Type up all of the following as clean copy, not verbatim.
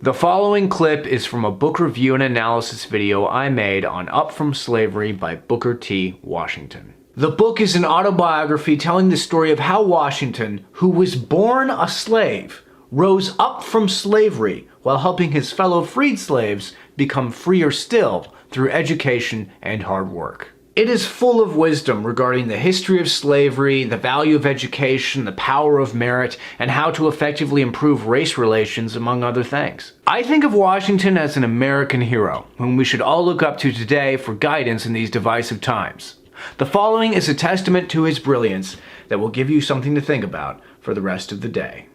The following clip is from a book review and analysis video I made on Up From Slavery by Booker T. Washington. The book is an autobiography telling the story of how Washington, who was born a slave, rose up from slavery while helping his fellow freed slaves become freer still through education and hard work. It is full of wisdom regarding the history of slavery, the value of education, the power of merit, and how to effectively improve race relations, among other things. I think of Washington as an American hero, whom we should all look up to today for guidance in these divisive times. The following is a testament to his brilliance that will give you something to think about for the rest of the day.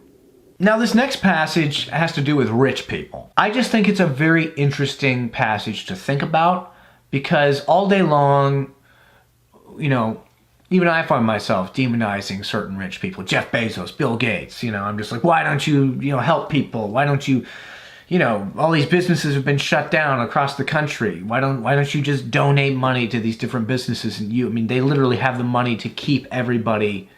Now, this next passage has to do with rich people. I just think it's a very interesting passage to think about because all day long, even I find myself demonizing certain rich people. Jeff Bezos, Bill Gates, I'm just like, why don't you, help people? Why don't you, all these businesses have been shut down across the country. Why don't you just donate money to these different businesses? And they literally have the money to keep everybody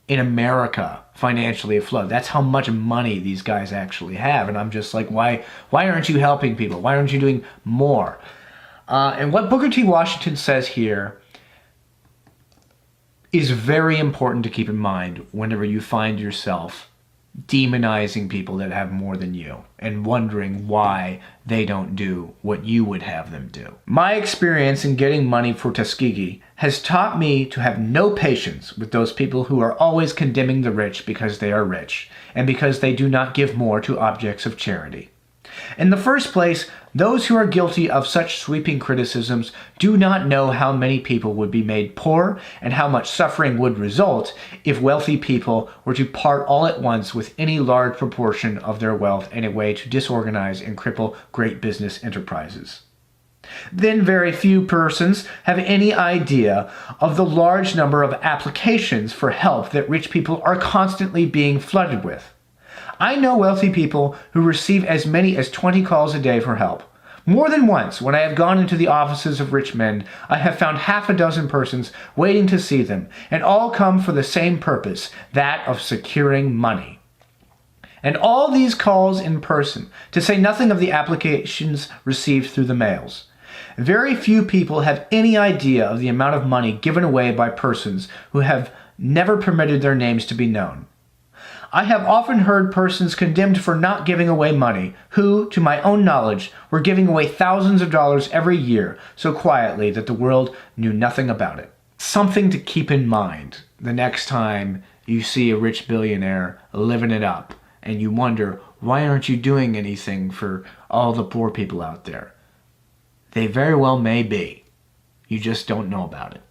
in America financially afloat. That's how much money these guys actually have. And I'm just like, why aren't you helping people? Why aren't you doing more? And what Booker T. Washington says here is very important to keep in mind whenever you find yourself demonizing people that have more than you and wondering why they don't do what you would have them do. My experience in getting money for Tuskegee has taught me to have no patience with those people who are always condemning the rich because they are rich and because they do not give more to objects of charity. In the first place, those who are guilty of such sweeping criticisms do not know how many people would be made poor and how much suffering would result if wealthy people were to part all at once with any large proportion of their wealth in a way to disorganize and cripple great business enterprises. Then very few persons have any idea of the large number of applications for help that rich people are constantly being flooded with. I know wealthy people who receive as many as 20 calls a day for help. More than once, when I have gone into the offices of rich men, I have found half a dozen persons waiting to see them, and all come for the same purpose, that of securing money. And all these calls in person, to say nothing of the applications received through the mails. Very few people have any idea of the amount of money given away by persons who have never permitted their names to be known. I have often heard persons condemned for not giving away money, who, to my own knowledge, were giving away thousands of dollars every year so quietly that the world knew nothing about it. Something to keep in mind the next time you see a rich billionaire living it up and you wonder, why aren't you doing anything for all the poor people out there? They very well may be. You just don't know about it.